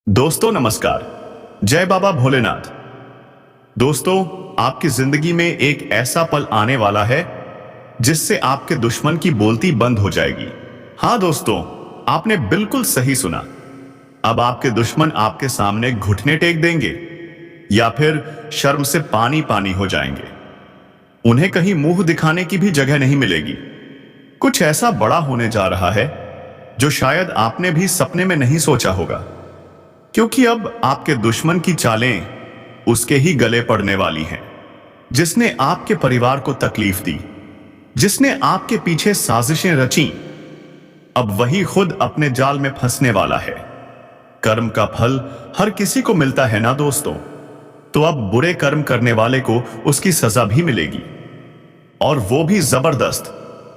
दोस्तों नमस्कार। जय बाबा भोलेनाथ। दोस्तों, आपकी जिंदगी में एक ऐसा पल आने वाला है जिससे आपके दुश्मन की बोलती बंद हो जाएगी। हाँ दोस्तों, आपने बिल्कुल सही सुना। अब आपके दुश्मन आपके सामने घुटने टेक देंगे या फिर शर्म से पानी पानी हो जाएंगे। उन्हें कहीं मुंह दिखाने की भी जगह नहीं मिलेगी। कुछ ऐसा बड़ा होने जा रहा है जो शायद आपने भी सपने में नहीं सोचा होगा, क्योंकि अब आपके दुश्मन की चालें उसके ही गले पड़ने वाली हैं। जिसने आपके परिवार को तकलीफ दी, जिसने आपके पीछे साजिशें रची, अब वही खुद अपने जाल में फंसने वाला है। कर्म का फल हर किसी को मिलता है ना दोस्तों, तो अब बुरे कर्म करने वाले को उसकी सजा भी मिलेगी, और वो भी जबरदस्त।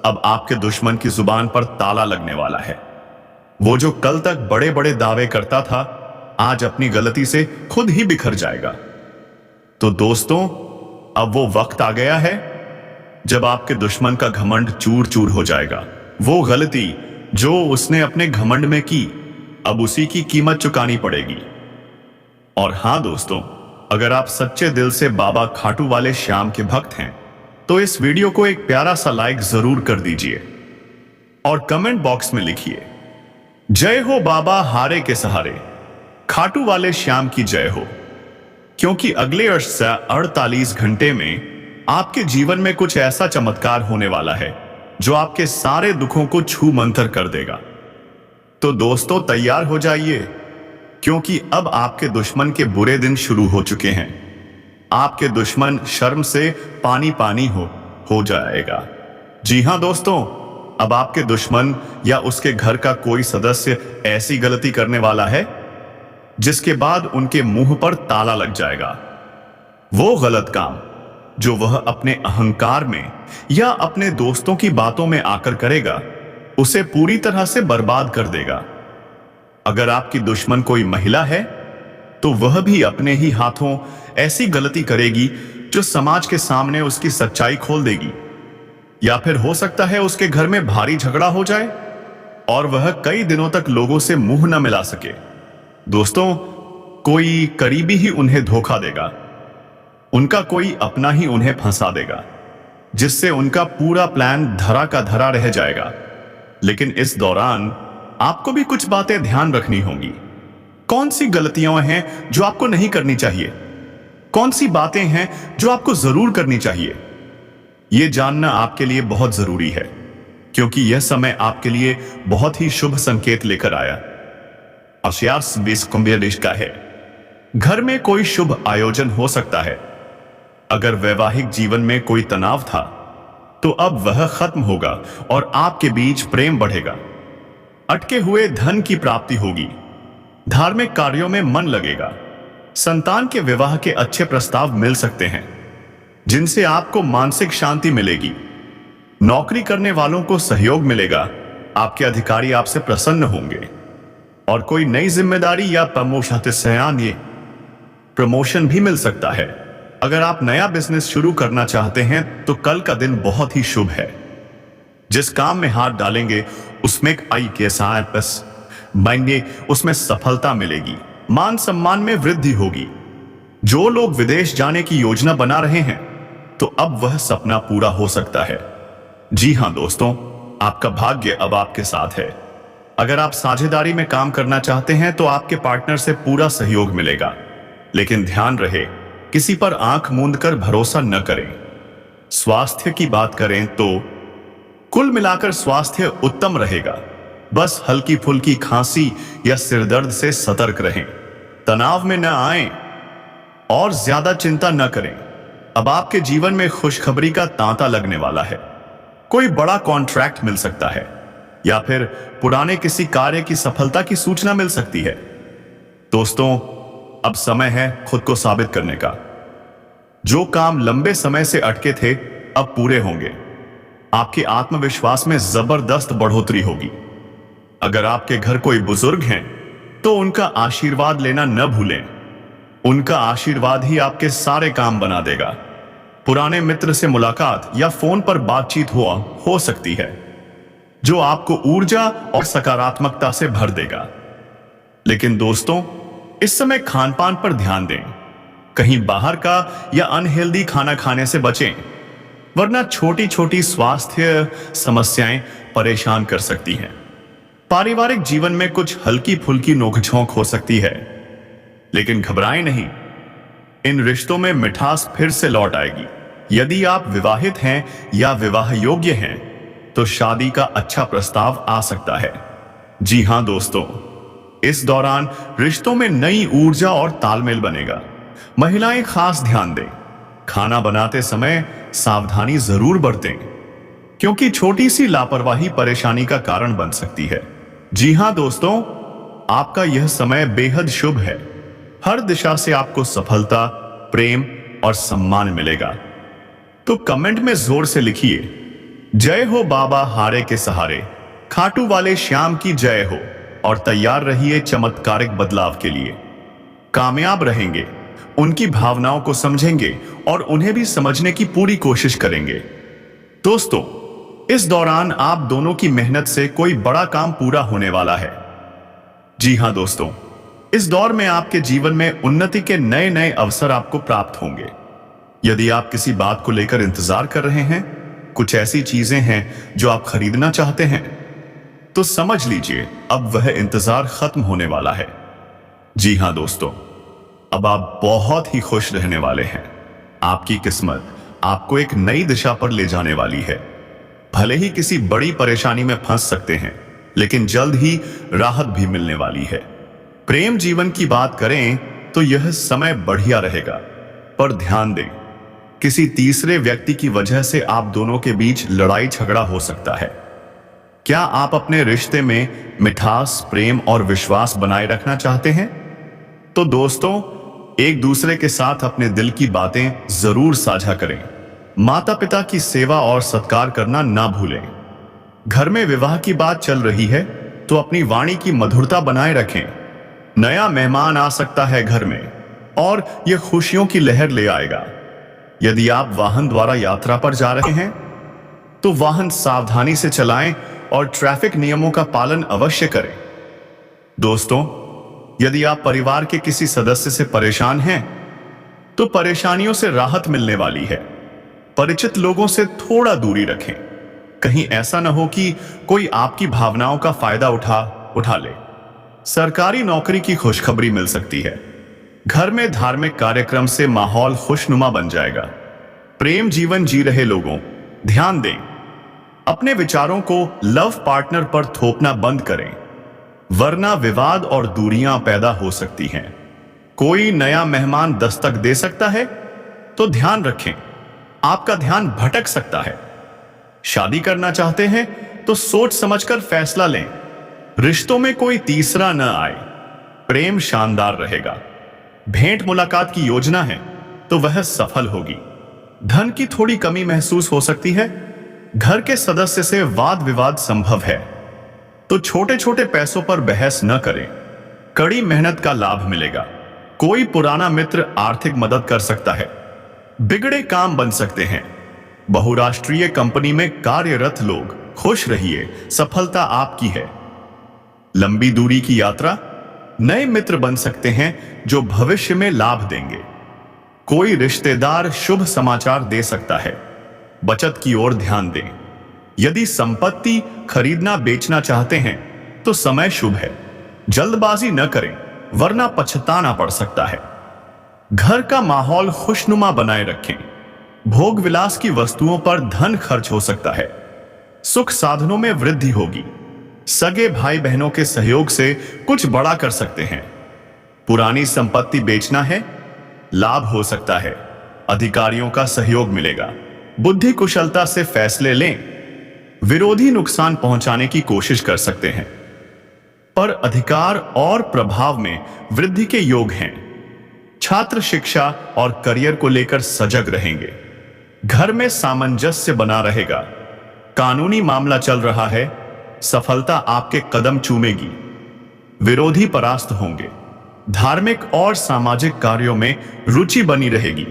अब आपके दुश्मन की जुबान पर ताला लगने वाला है। वो जो कल तक बड़े बड़े दावे करता था, आज अपनी गलती से खुद ही बिखर जाएगा। तो दोस्तों, अब वो वक्त आ गया है जब आपके दुश्मन का घमंड चूर चूर हो जाएगा। वो गलती जो उसने अपने घमंड में की, अब उसी की कीमत चुकानी पड़ेगी। और हां दोस्तों, अगर आप सच्चे दिल से बाबा खाटू वाले श्याम के भक्त हैं तो इस वीडियो को एक प्यारा सा लाइक जरूर कर दीजिए और कमेंट बॉक्स में लिखिए, जय हो बाबा हारे के सहारे, खाटू वाले श्याम की जय हो। क्योंकि अगले 48 घंटे में आपके जीवन में कुछ ऐसा चमत्कार होने वाला है जो आपके सारे दुखों को छू मंतर कर देगा। तो दोस्तों तैयार हो जाइए, क्योंकि अब आपके दुश्मन के बुरे दिन शुरू हो चुके हैं। आपके दुश्मन शर्म से पानी पानी हो जाएगा। जी हां दोस्तों, अब आपके दुश्मन या उसके घर का कोई सदस्य ऐसी गलती करने वाला है जिसके बाद उनके मुंह पर ताला लग जाएगा। वो गलत काम जो वह अपने अहंकार में या अपने दोस्तों की बातों में आकर करेगा, उसे पूरी तरह से बर्बाद कर देगा। अगर आपकी दुश्मन कोई महिला है तो वह भी अपने ही हाथों ऐसी गलती करेगी जो समाज के सामने उसकी सच्चाई खोल देगी। या फिर हो सकता है उसके घर में भारी झगड़ा हो जाए और वह कई दिनों तक लोगों से मुंह न मिला सके। दोस्तों, कोई करीबी ही उन्हें धोखा देगा, उनका कोई अपना ही उन्हें फंसा देगा, जिससे उनका पूरा प्लान धरा का धरा रह जाएगा। लेकिन इस दौरान आपको भी कुछ बातें ध्यान रखनी होंगी। कौन सी गलतियां हैं जो आपको नहीं करनी चाहिए, कौन सी बातें हैं जो आपको जरूर करनी चाहिए, यह जानना आपके लिए बहुत जरूरी है, क्योंकि यह समय आपके लिए बहुत ही शुभ संकेत लेकर आया। का है। घर में कोई शुभ आयोजन हो सकता है। अगर वैवाहिक जीवन में कोई तनाव था तो अब वह खत्म होगा और आपके बीच प्रेम बढ़ेगा। अटके हुए धन की प्राप्ति होगी। धार्मिक कार्यों में मन लगेगा। संतान के विवाह के अच्छे प्रस्ताव मिल सकते हैं जिनसे आपको मानसिक शांति मिलेगी। नौकरी करने वालों को सहयोग मिलेगा। आपके अधिकारी आपसे प्रसन्न होंगे और कोई नई जिम्मेदारी या प्रमोशन भी मिल सकता है। अगर आप नया बिजनेस शुरू करना चाहते हैं तो कल का दिन बहुत ही शुभ है। जिस काम में हाथ डालेंगे उसमें उसमें सफलता मिलेगी। मान सम्मान में वृद्धि होगी। जो लोग विदेश जाने की योजना बना रहे हैं तो अब वह सपना पूरा हो सकता है। जी हां दोस्तों, आपका भाग्य अब आपके साथ है। अगर आप साझेदारी में काम करना चाहते हैं तो आपके पार्टनर से पूरा सहयोग मिलेगा। लेकिन ध्यान रहे, किसी पर आंख मूंद कर भरोसा न करें। स्वास्थ्य की बात करें तो कुल मिलाकर स्वास्थ्य उत्तम रहेगा। बस हल्की फुल्की खांसी या सिरदर्द से सतर्क रहें। तनाव में न आएं और ज्यादा चिंता न करें। अब आपके जीवन में खुशखबरी का तांता लगने वाला है। कोई बड़ा कॉन्ट्रैक्ट मिल सकता है या फिर पुराने किसी कार्य की सफलता की सूचना मिल सकती है। दोस्तों, अब समय है खुद को साबित करने का। जो काम लंबे समय से अटके थे अब पूरे होंगे। आपके आत्मविश्वास में जबरदस्त बढ़ोतरी होगी। अगर आपके घर कोई बुजुर्ग हैं तो उनका आशीर्वाद लेना न भूलें। उनका आशीर्वाद ही आपके सारे काम बना देगा। पुराने मित्र से मुलाकात या फोन पर बातचीत हो सकती है जो आपको ऊर्जा और सकारात्मकता से भर देगा। लेकिन दोस्तों, इस समय खान पान पर ध्यान दें। कहीं बाहर का या अनहेल्दी खाना खाने से बचें, वरना छोटी छोटी स्वास्थ्य समस्याएं परेशान कर सकती हैं। पारिवारिक जीवन में कुछ हल्की फुल्की नोकझोंक हो सकती है, लेकिन घबराएं नहीं, इन रिश्तों में मिठास फिर से लौट आएगी। यदि आप विवाहित हैं या विवाह योग्य हैं तो शादी का अच्छा प्रस्ताव आ सकता है। जी हां दोस्तों, इस दौरान रिश्तों में नई ऊर्जा और तालमेल बनेगा। महिलाएं खास ध्यान दें, खाना बनाते समय सावधानी जरूर बरतें, क्योंकि छोटी सी लापरवाही परेशानी का कारण बन सकती है। जी हां दोस्तों, आपका यह समय बेहद शुभ है। हर दिशा से आपको सफलता, प्रेम और सम्मान मिलेगा। तो कमेंट में जोर से लिखिए, जय हो बाबा हारे के सहारे, खाटू वाले श्याम की जय हो, और तैयार रहिए चमत्कारिक बदलाव के लिए। कामयाब रहेंगे, उनकी भावनाओं को समझेंगे और उन्हें भी समझने की पूरी कोशिश करेंगे। दोस्तों, इस दौरान आप दोनों की मेहनत से कोई बड़ा काम पूरा होने वाला है। जी हां दोस्तों, इस दौर में आपके जीवन में उन्नति के नए नए अवसर आपको प्राप्त होंगे। यदि आप किसी बात को लेकर इंतजार कर रहे हैं, कुछ ऐसी चीजें हैं जो आप खरीदना चाहते हैं, तो समझ लीजिए अब वह इंतजार खत्म होने वाला है। जी हां दोस्तों, अब आप बहुत ही खुश रहने वाले हैं। आपकी किस्मत आपको एक नई दिशा पर ले जाने वाली है। भले ही किसी बड़ी परेशानी में फंस सकते हैं, लेकिन जल्द ही राहत भी मिलने वाली है। प्रेम जीवन की बात करें तो यह समय बढ़िया रहेगा, पर ध्यान दें, किसी तीसरे व्यक्ति की वजह से आप दोनों के बीच लड़ाई झगड़ा हो सकता है। क्या आप अपने रिश्ते में मिठास, प्रेम और विश्वास बनाए रखना चाहते हैं? तो दोस्तों, एक दूसरे के साथ अपने दिल की बातें जरूर साझा करें। माता पिता की सेवा और सत्कार करना ना भूलें। घर में विवाह की बात चल रही है तो अपनी वाणी की मधुरता बनाए रखें। नया मेहमान आ सकता है घर में और यह खुशियों की लहर ले आएगा। यदि आप वाहन द्वारा यात्रा पर जा रहे हैं तो वाहन सावधानी से चलाएं और ट्रैफिक नियमों का पालन अवश्य करें। दोस्तों, यदि आप परिवार के किसी सदस्य से परेशान हैं तो परेशानियों से राहत मिलने वाली है। परिचित लोगों से थोड़ा दूरी रखें, कहीं ऐसा न हो कि कोई आपकी भावनाओं का फायदा उठा ले। सरकारी नौकरी की खुशखबरी मिल सकती है। घर में धार्मिक कार्यक्रम से माहौल खुशनुमा बन जाएगा। प्रेम जीवन जी रहे लोगों, ध्यान दें, अपने विचारों को लव पार्टनर पर थोपना बंद करें, वरना विवाद और दूरियां पैदा हो सकती हैं। कोई नया मेहमान दस्तक दे सकता है, तो ध्यान रखें, आपका ध्यान भटक सकता है। शादी करना चाहते हैं तो सोच समझकर फैसला लें। रिश्तों में कोई तीसरा न आए। प्रेम शानदार रहेगा। भेंट मुलाकात की योजना है तो वह सफल होगी। धन की थोड़ी कमी महसूस हो सकती है। घर के सदस्य से वाद विवाद संभव है, तो छोटे छोटे पैसों पर बहस न करें। कड़ी मेहनत का लाभ मिलेगा। कोई पुराना मित्र आर्थिक मदद कर सकता है। बिगड़े काम बन सकते हैं। बहुराष्ट्रीय कंपनी में कार्यरत लोग, खुश रहिए, सफलता आपकी है। लंबी दूरी की यात्रा, नए मित्र बन सकते हैं जो भविष्य में लाभ देंगे। कोई रिश्तेदार शुभ समाचार दे सकता है। बचत की ओर ध्यान दें। यदि संपत्ति खरीदना बेचना चाहते हैं तो समय शुभ है। जल्दबाजी न करें, वरना पछताना पड़ सकता है। घर का माहौल खुशनुमा बनाए रखें। भोग विलास की वस्तुओं पर धन खर्च हो सकता है। सुख साधनों में वृद्धि होगी। सगे भाई बहनों के सहयोग से कुछ बड़ा कर सकते हैं। पुरानी संपत्ति बेचना है, लाभ हो सकता है। अधिकारियों का सहयोग मिलेगा। बुद्धि कुशलता से फैसले लें। विरोधी नुकसान पहुंचाने की कोशिश कर सकते हैं, पर अधिकार और प्रभाव में वृद्धि के योग हैं। छात्र शिक्षा और करियर को लेकर सजग रहेंगे। घर में सामंजस्य बना रहेगा। कानूनी मामला चल रहा है, सफलता आपके कदम चूमेगी। विरोधी परास्त होंगे। धार्मिक और सामाजिक कार्यों में रुचि बनी रहेगी।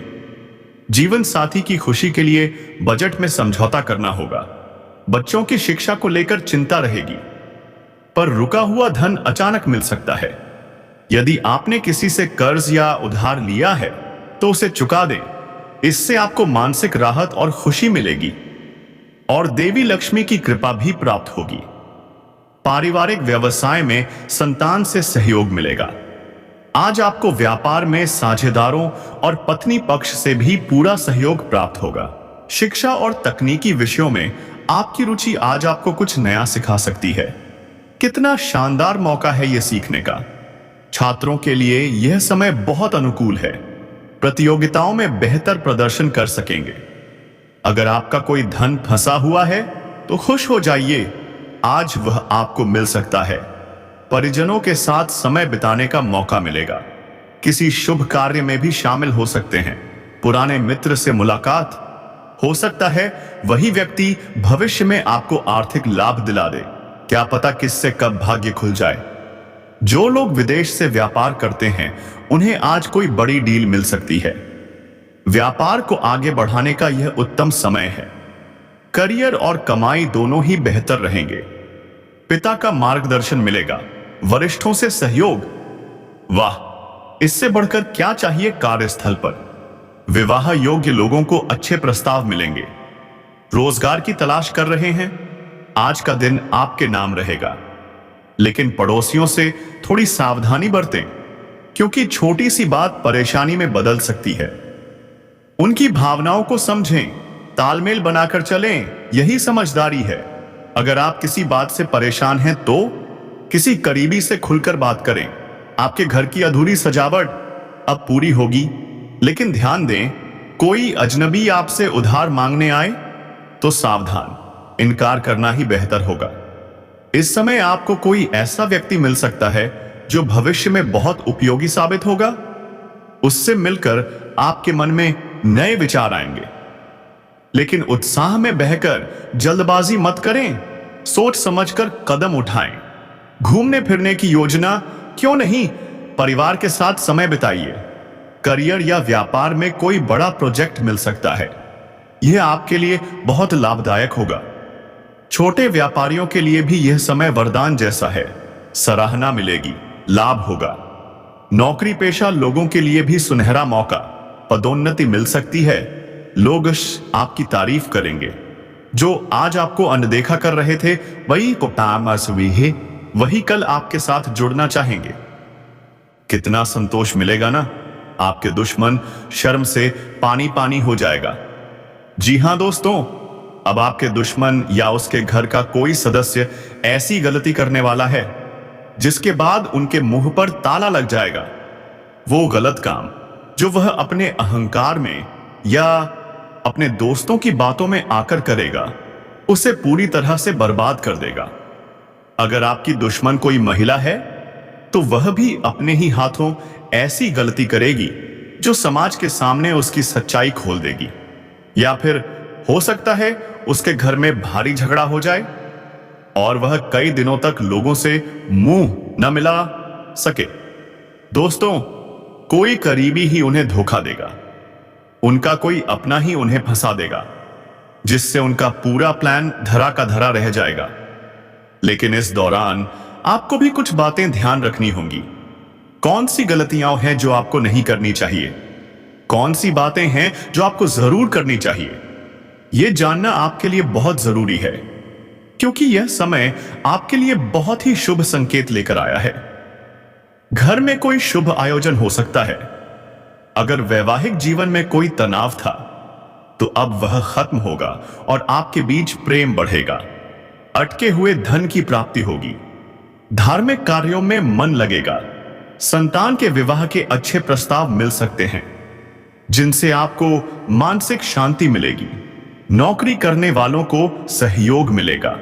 जीवन साथी की खुशी के लिए बजट में समझौता करना होगा। बच्चों की शिक्षा को लेकर चिंता रहेगी, पर रुका हुआ धन अचानक मिल सकता है। यदि आपने किसी से कर्ज या उधार लिया है तो उसे चुका दें। इससे आपको मानसिक राहत और खुशी मिलेगी और देवी लक्ष्मी की कृपा भी प्राप्त होगी। पारिवारिक व्यवसाय में संतान से सहयोग मिलेगा। आज आपको व्यापार में साझेदारों और पत्नी पक्ष से भी पूरा सहयोग प्राप्त होगा। शिक्षा और तकनीकी विषयों में आपकी रुचि आज आपको कुछ नया सिखा सकती है। कितना शानदार मौका है यह सीखने का। छात्रों के लिए यह समय बहुत अनुकूल है। प्रतियोगिताओं में बेहतर प्रदर्शन कर सकेंगे। अगर आपका कोई धन फंसा हुआ है तो खुश हो जाइए, आज वह आपको मिल सकता है। परिजनों के साथ समय बिताने का मौका मिलेगा। किसी शुभ कार्य में भी शामिल हो सकते हैं। पुराने मित्र से मुलाकात हो सकता है वही व्यक्ति भविष्य में आपको आर्थिक लाभ दिला दे। क्या पता किससे कब भाग्य खुल जाए। जो लोग विदेश से व्यापार करते हैं उन्हें आज कोई बड़ी डील मिल सकती है। व्यापार को आगे बढ़ाने का यह उत्तम समय है। करियर और कमाई दोनों ही बेहतर रहेंगे। पिता का मार्गदर्शन मिलेगा। वरिष्ठों से सहयोग, वाह, इससे बढ़कर क्या चाहिए। कार्यस्थल पर विवाह योग्य लोगों को अच्छे प्रस्ताव मिलेंगे। रोजगार की तलाश कर रहे हैं, आज का दिन आपके नाम रहेगा। लेकिन पड़ोसियों से थोड़ी सावधानी बरतें, क्योंकि छोटी सी बात परेशानी में बदल सकती है। उनकी भावनाओं को समझें, तालमेल बनाकर चलें, यही समझदारी है। अगर आप किसी बात से परेशान हैं तो किसी करीबी से खुलकर बात करें। आपके घर की अधूरी सजावट अब पूरी होगी। लेकिन ध्यान दें, कोई अजनबी आपसे उधार मांगने आए तो सावधान, इनकार करना ही बेहतर होगा। इस समय आपको कोई ऐसा व्यक्ति मिल सकता है जो भविष्य में बहुत उपयोगी साबित होगा। उससे मिलकर आपके मन में नए विचार आएंगे। लेकिन उत्साह में बहकर जल्दबाजी मत करें, सोच समझकर कदम उठाएं। घूमने फिरने की योजना क्यों नहीं, परिवार के साथ समय बिताइए। करियर या व्यापार में कोई बड़ा प्रोजेक्ट मिल सकता है, यह आपके लिए बहुत लाभदायक होगा। छोटे व्यापारियों के लिए भी यह समय वरदान जैसा है। सराहना मिलेगी, लाभ होगा। नौकरी पेशा लोगों के लिए भी सुनहरा मौका, पदोन्नति मिल सकती है। लोग आपकी तारीफ करेंगे। जो आज आपको अनदेखा कर रहे थे वही कल आपके साथ जुड़ना चाहेंगे। कितना संतोष मिलेगा ना। आपके दुश्मन शर्म से पानी पानी हो जाएगा। जी हां दोस्तों, अब आपके दुश्मन या उसके घर का कोई सदस्य ऐसी गलती करने वाला है जिसके बाद उनके मुंह पर ताला लग जाएगा। वो गलत काम जो वह अपने अहंकार में या अपने दोस्तों की बातों में आकर करेगा, उसे पूरी तरह से बर्बाद कर देगा। अगर आपकी दुश्मन कोई महिला है तो वह भी अपने ही हाथों ऐसी गलती करेगी जो समाज के सामने उसकी सच्चाई खोल देगी। या फिर हो सकता है उसके घर में भारी झगड़ा हो जाए और वह कई दिनों तक लोगों से मुंह न मिला सके। दोस्तों, कोई करीबी ही उन्हें धोखा देगा। उनका कोई अपना ही उन्हें फंसा देगा, जिससे उनका पूरा प्लान धरा का धरा रह जाएगा। लेकिन इस दौरान आपको भी कुछ बातें ध्यान रखनी होंगी। कौन सी गलतियां हैं जो आपको नहीं करनी चाहिए, कौन सी बातें हैं जो आपको जरूर करनी चाहिए। यह जानना आपके लिए बहुत जरूरी है, क्योंकि यह समय आपके लिए बहुत ही शुभ संकेत लेकर आया है। घर में कोई शुभ आयोजन हो सकता है। अगर वैवाहिक जीवन में कोई तनाव था तो अब वह खत्म होगा और आपके बीच प्रेम बढ़ेगा। अटके हुए धन की प्राप्ति होगी। धार्मिक कार्यों में मन लगेगा। संतान के विवाह के अच्छे प्रस्ताव मिल सकते हैं, जिनसे आपको मानसिक शांति मिलेगी। नौकरी करने वालों को सहयोग मिलेगा।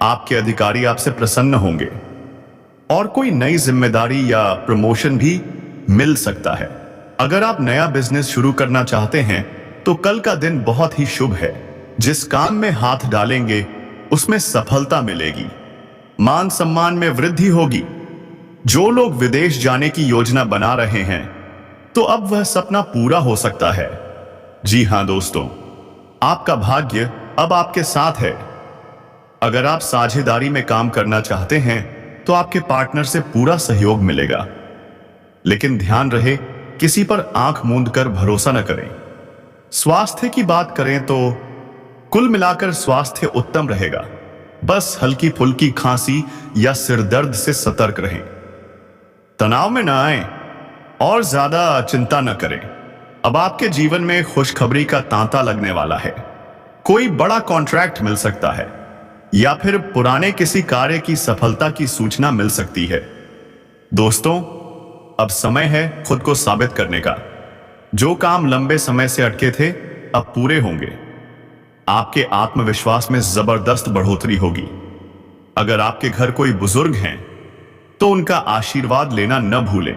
आपके अधिकारी आपसे प्रसन्न होंगे और कोई नई जिम्मेदारी या प्रमोशन भी मिल सकता है। अगर आप नया बिजनेस शुरू करना चाहते हैं तो कल का दिन बहुत ही शुभ है। जिस काम में हाथ डालेंगे उसमें सफलता मिलेगी। मान सम्मान में वृद्धि होगी। जो लोग विदेश जाने की योजना बना रहे हैं तो अब वह सपना पूरा हो सकता है। जी हां दोस्तों, आपका भाग्य अब आपके साथ है। अगर आप साझेदारी में काम करना चाहते हैं तो आपके पार्टनर से पूरा सहयोग मिलेगा। लेकिन ध्यान रहे, किसी पर आंख मूंद कर भरोसा न करें। स्वास्थ्य की बात करें तो कुल मिलाकर स्वास्थ्य उत्तम रहेगा। बस हल्की फुल्की खांसी या सिर दर्द से सतर्क रहें। तनाव में न आए और ज्यादा चिंता न करें। अब आपके जीवन में खुशखबरी का तांता लगने वाला है। कोई बड़ा कॉन्ट्रैक्ट मिल सकता है या फिर पुराने किसी कार्य की सफलता की सूचना मिल सकती है। दोस्तों, अब समय है खुद को साबित करने का। जो काम लंबे समय से अटके थे, अब पूरे होंगे। आपके आत्मविश्वास में जबरदस्त बढ़ोतरी होगी। अगर आपके घर कोई बुजुर्ग हैं, तो उनका आशीर्वाद लेना न भूलें।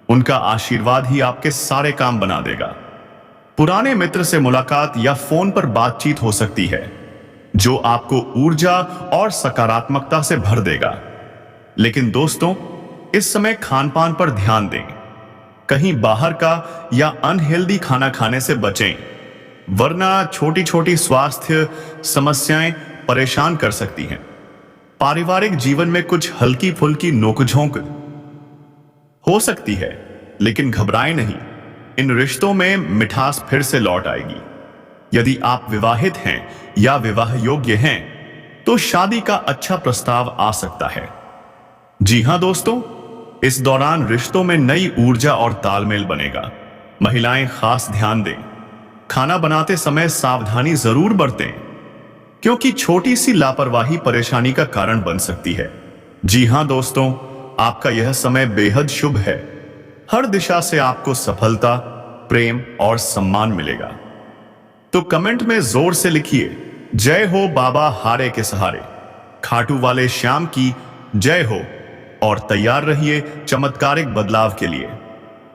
उनका आशीर्वाद ही आपके सारे काम बना देगा। पुराने मित्र से मुलाकात या फोन पर बातचीत हो सकती है, जो आपको ऊर्जा और सकारात्मकता से भर देगा। लेकिन दोस्तों, इस समय खान पान पर ध्यान दें। कहीं बाहर का या अनहेल्दी खाना खाने से बचें, वरना छोटी छोटी स्वास्थ्य समस्याएं परेशान कर सकती हैं। पारिवारिक जीवन में कुछ हल्की फुल्की नोकझोंक हो सकती है, लेकिन घबराएं नहीं। इन रिश्तों में मिठास फिर से लौट आएगी। यदि आप विवाहित हैं या विवाह योग्य हैं, तो शादी का अच्छा प्रस्ताव आ सकता है। जी हां दोस्तों, इस दौरान रिश्तों में नई ऊर्जा और तालमेल बनेगा। महिलाएं खास ध्यान दें। खाना बनाते समय सावधानी जरूर बरतें, क्योंकि छोटी सी लापरवाही परेशानी का कारण बन सकती है। जी हां दोस्तों, आपका यह समय बेहद शुभ है। हर दिशा से आपको सफलता, प्रेम और सम्मान मिलेगा। तो कमेंट में जोर से लिखिए, जय हो बाबा हारे के सहारे, खाटू वाले श्याम की जय हो। और तैयार रहिए चमत्कारिक बदलाव के लिए।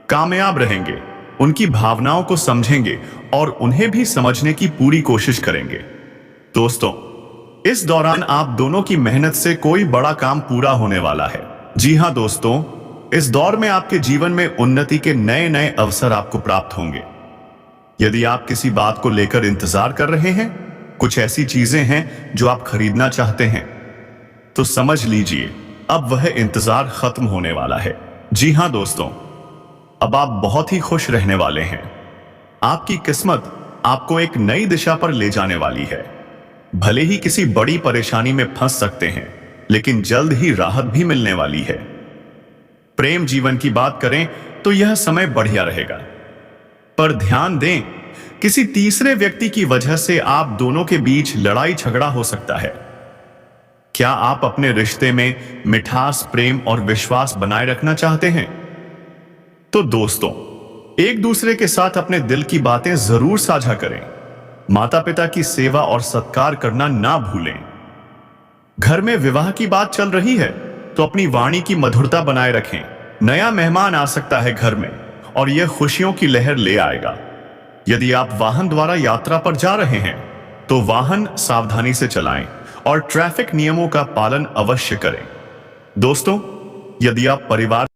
कामयाब रहेंगे, उनकी भावनाओं को समझेंगे और उन्हें भी समझने की पूरी कोशिश करेंगे। दोस्तों, इस दौरान आप दोनों की मेहनत से कोई बड़ा काम पूरा होने वाला है। जी हां दोस्तों, इस दौर में आपके जीवन में उन्नति के नए नए अवसर आपको प्राप्त होंगे। यदि आप किसी बात को लेकर इंतजार कर रहे हैं, कुछ ऐसी चीजें हैं जो आप खरीदना चाहते हैं, तो समझ लीजिए अब वह इंतजार खत्म होने वाला है। जी हां दोस्तों, अब आप बहुत ही खुश रहने वाले हैं। आपकी किस्मत आपको एक नई दिशा पर ले जाने वाली है। भले ही किसी बड़ी परेशानी में फंस सकते हैं, लेकिन जल्द ही राहत भी मिलने वाली है। प्रेम जीवन की बात करें तो यह समय बढ़िया रहेगा, पर ध्यान दें, किसी तीसरे व्यक्ति की वजह से आप दोनों के बीच लड़ाई झगड़ा हो सकता है। क्या आप अपने रिश्ते में मिठास, प्रेम और विश्वास बनाए रखना चाहते हैं? तो दोस्तों, एक दूसरे के साथ अपने दिल की बातें जरूर साझा करें। माता पिता की सेवा और सत्कार करना ना भूलें। घर में विवाह की बात चल रही है, तो अपनी वाणी की मधुरता बनाए रखें। नया मेहमान आ सकता है घर में और यह खुशियों की लहर ले आएगा। यदि आप वाहन द्वारा यात्रा पर जा रहे हैं, तो वाहन सावधानी से चलाएं और ट्रैफिक नियमों का पालन अवश्य करें। दोस्तों, यदि आप परिवार